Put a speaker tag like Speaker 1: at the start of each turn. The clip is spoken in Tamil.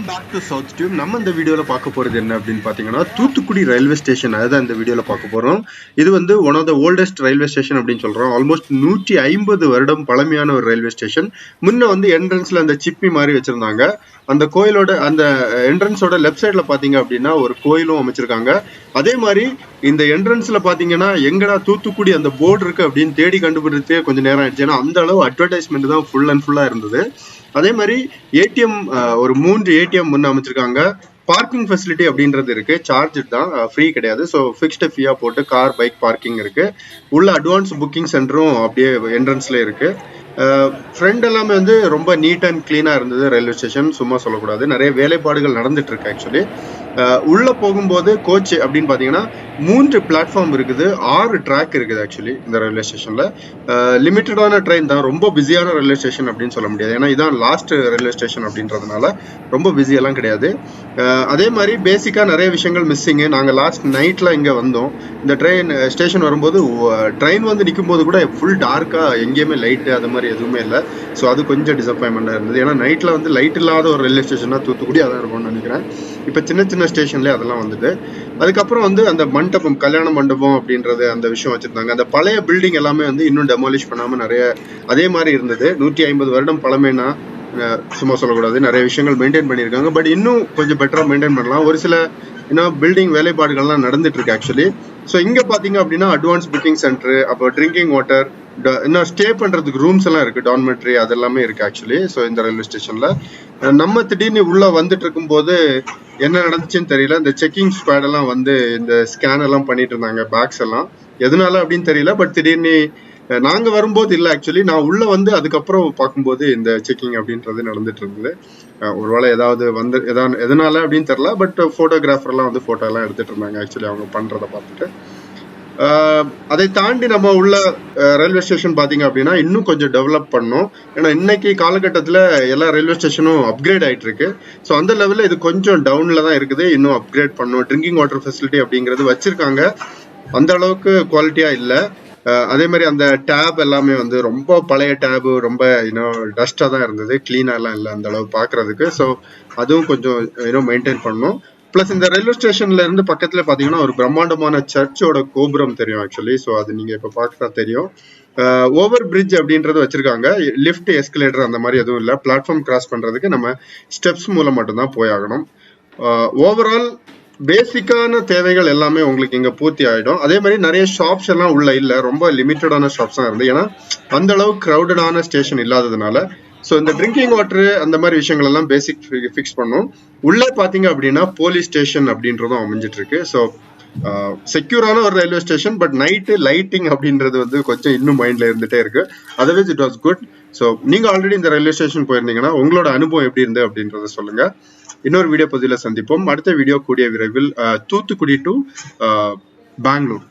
Speaker 1: Back to south tube. நம்ம இந்த வீடியோல பார்க்க போறது என்ன அப்படின்னு பாத்தீங்கன்னா தூத்துக்குடி ரயில்வே ஸ்டேஷன். அதுதான் இந்த வீடியோல பார்க்க போறோம். இது வந்து one of the oldest railway station அப்படின்னு சொல்றோம். ஆல்மோஸ்ட் 150 வருடம் பழமையான ஒரு ரயில்வே ஸ்டேஷன். முன்ன வந்து என்ட்ரன்ஸ்ல அந்த சிப்பி மாதிரி வச்சிருந்தாங்க. அந்த கோயிலோட அந்த என்ட்ரன்ஸோட லெஃப்ட் சைட்ல பாத்தீங்க அப்படின்னா ஒரு கோயிலும் அமைச்சிருக்காங்க. அதே மாதிரி இந்த என்ட்ரன்ஸ்ல பாத்தீங்கன்னா எங்கடா தூத்துக்குடி அந்த போர்டு இருக்கு அப்படின்னு தேடி கண்டுபிடிச்சே கொஞ்சம் நேரம் ஆயிடுச்சு. ஏன்னா அந்த அளவு அட்வர்டைஸ்மெண்ட் தான் ஃபுல் அண்ட் ஃபுல்லா இருந்தது. அதே மாதிரி ஏடிஎம் ஒரு 3 ஏடிஎம் முன்ன அமைச்சிருக்காங்க. பார்க்கிங் ஃபெசிலிட்டி அப்படின்றது இருக்கு. சார்ஜ் தான், ஃப்ரீ கிடையாது. ஸோ ஃபிக்ஸ்டு ஃபீயா போட்டு கார் பைக் பார்க்கிங் இருக்கு. உள்ள அட்வான்ஸ் புக்கிங் சென்டரும் அப்படியே என்ட்ரன்ஸ்ல இருக்கு. ஃப்ரெண்ட் எல்லாமே வந்து ரொம்ப நீட் அண்ட் கிளீனா இருந்தது. ரயில்வே ஸ்டேஷன் சும்மா சொல்லக்கூடாது, நிறைய வேலைப்பாடுகள் நடந்துட்டு இருக்கு. ஆக்சுவலி உள்ள போகும்போது கோச் அப்படின்னு பாத்தீங்கன்னா 3 பிளாட்ஃபார்ம் இருக்குது, 6 ட்ராக் இருக்குது. ஆக்சுவலி இந்த ரயில்வே ஸ்டேஷன்ல லிமிட்டடான ட்ரெயின் தான், ரொம்ப பிஸியான ரயில்வே ஸ்டேஷன் அப்படின்னு சொல்ல முடியாது. ஏன்னா இதான் லாஸ்ட் ரயில்வே ஸ்டேஷன் அப்படின்றதுனால ரொம்ப பிஸி எல்லாம் கிடையாது. அதே மாதிரி பேசிக்கா நிறைய விஷயங்கள் மிஸ்ஸிங். நாங்க லாஸ்ட் நைட்ல இங்க வந்தோம். இந்த ட்ரெயின் ஸ்டேஷன் வரும்போது ட்ரெயின் வந்து நிற்கும் போது கூட ஃபுல் டார்க்கா, எங்கேயுமே லைட்டு அது மாதிரி எதுவுமே இல்லை. ஸோ அது கொஞ்சம் டிசப்பாயின்மெண்டா இருந்தது. ஏன்னா நைட்ல வந்து லைட் இல்லாத ஒரு ரயில்வே ஸ்டேஷனா தூத்துக்குடி அதான் இருக்கும்னு நினைக்கிறேன். இப்போ சின்ன சின்ன ஸ்டேஷன்லேயே அதெல்லாம் வந்துட்டு அதுக்கப்புறம் வந்து அந்த மண்டபம், கல்யாண மண்டபம் அப்படின்றது அந்த விஷயம் வச்சிருந்தாங்க. அந்த பழைய பில்டிங் எல்லாமே வந்து இன்னும் டெமாலிஷ் பண்ணாம நிறைய அதே மாதிரி இருந்தது. 150 வருடம் பழமைனா சும்மா சொல்லக்கூடாது, நிறைய விஷயங்கள் மெயின்டைன் பண்ணியிருக்காங்க. பட் இன்னும் கொஞ்சம் பெட்டரா மெயின்டைன் பண்ணலாம். ஒரு சில இன்னும் பில்டிங் வேலைப்பாடுகள்லாம் நடந்துட்டு இருக்கு ஆக்சுவலி. ஸோ இங்க பாத்தீங்க அப்படின்னா அட்வான்ஸ் புக்கிங் சென்டர், அப்போ ட்ரிங்கிங் வாட்டர், இன்னும் ஸ்டே பண்றதுக்கு ரூம்ஸ் எல்லாம் இருக்கு, டார்மெட்ரி அதெல்லாமே இருக்கு ஆக்சுவலி. ஸோ இந்த ரயில்வே ஸ்டேஷன்ல நம்ம திடீர்னு உள்ள வந்துட்டு இருக்கும் போது என்ன நடந்துச்சுன்னு தெரியல. இந்த செக்கிங் ஸ்குவாட் எல்லாம் வந்து இந்த ஸ்கேன் எல்லாம் பண்ணிட்டு இருந்தாங்க, பேக்ஸ் எல்லாம். எதனால அப்படின்னு தெரியல. பட் திடீர்னு நாங்க வரும்போது இல்லை ஆக்சுவலி. நான் உள்ள வந்து அதுக்கப்புறம் பார்க்கும்போது இந்த செக்கிங் அப்படின்றது நடந்துட்டு இருந்தது. ஒருவேளை ஏதாவது வந்து எதனால அப்படின்னு தெரியல. பட் போட்டோகிராஃபர் எல்லாம் வந்து போட்டோ எல்லாம் எடுத்துட்டு இருந்தாங்க ஆக்சுவலி அவங்க பண்றதை பார்த்துட்டு. அதை தாண்டி நம்ம உள்ள ரயில்வே ஸ்டேஷன் பாத்தீங்க அப்படின்னா இன்னும் கொஞ்சம் டெவலப் பண்ணும். ஏன்னா இன்னைக்கு காலகட்டத்தில் எல்லா ரயில்வே ஸ்டேஷனும் அப்கிரேட் ஆயிட்டு இருக்கு. ஸோ அந்த லெவலில் இது கொஞ்சம் டவுன்ல தான் இருக்குது. இன்னும் அப்கிரேட் பண்ணும். ட்ரிங்கிங் வாட்டர் ஃபெசிலிட்டி அப்படிங்கிறது வச்சிருக்காங்க, அந்த அளவுக்கு குவாலிட்டியா இல்லை. அதே மாதிரி அந்த டேப் எல்லாமே வந்து ரொம்ப பழைய டேபு, ரொம்ப இன்னும் டஸ்டா தான் இருந்தது, கிளீனா எல்லாம் இல்லை அந்த அளவு பாக்குறதுக்கு. ஸோ அதுவும் கொஞ்சம் இன்னும் மெயின்டைன் பண்ணும். பிளஸ் இந்த ரயில்வே ஸ்டேஷன்ல இருந்து பக்கத்துல பாத்தீங்கன்னா ஒரு பிரம்மாண்டமான சர்ச்சோட கோபுரம் தெரியும் ஆக்சுவலி. ஸோ அது நீங்க இப்ப பாக்குறதா தெரியும். ஓவர் பிரிட்ஜ் அப்படின்றது வச்சிருக்காங்க. லிஃப்ட், எஸ்கலேட்டர் அந்த மாதிரி எதுவும் இல்லை. பிளாட்ஃபார்ம் கிராஸ் பண்றதுக்கு நம்ம ஸ்டெப்ஸ் மூலம் மட்டும்தான் போய் ஆகணும். ஓவரால் பேசிக்கான தேவைகள் எல்லாமே உங்களுக்கு இங்க பூர்த்தி ஆயிடும். அதே மாதிரி நிறைய ஷாப்ஸ் எல்லாம் உள்ள இல்ல, ரொம்ப லிமிட்டடான ஷாப்ஸ் தான் இருந்து. ஏன்னா அந்த அளவு கிரௌடடான ஸ்டேஷன் இல்லாததுனால. ஸோ இந்த ட்ரிங்கிங் வாட்டர் அந்த மாதிரி விஷயங்கள் எல்லாம் பேசிக் ஃபிக்ஸ் பண்ணும். உள்ளே பாத்தீங்க அப்படின்னா போலீஸ் ஸ்டேஷன் அப்படின்றதும் அமைஞ்சிட்டு இருக்கு. ஸோ செக்யூரான ஒரு railway station. But night lighting அப்படின்றது வந்து கொஞ்சம் இன்னும் மைண்ட்ல இருந்துட்டே இருக்கு. Otherwise it was good. So நீங்க ஆல்ரெடி இந்த ரயில்வே ஸ்டேஷன் போயிருந்தீங்கன்னா உங்களோட அனுபவம் எப்படி இருந்து அப்படின்றத சொல்லுங்க. இன்னொரு வீடியோ பதிவில் சந்திப்போம். அடுத்த வீடியோ கூடிய விரைவில். தூத்துக்குடி டு பெங்களூர்.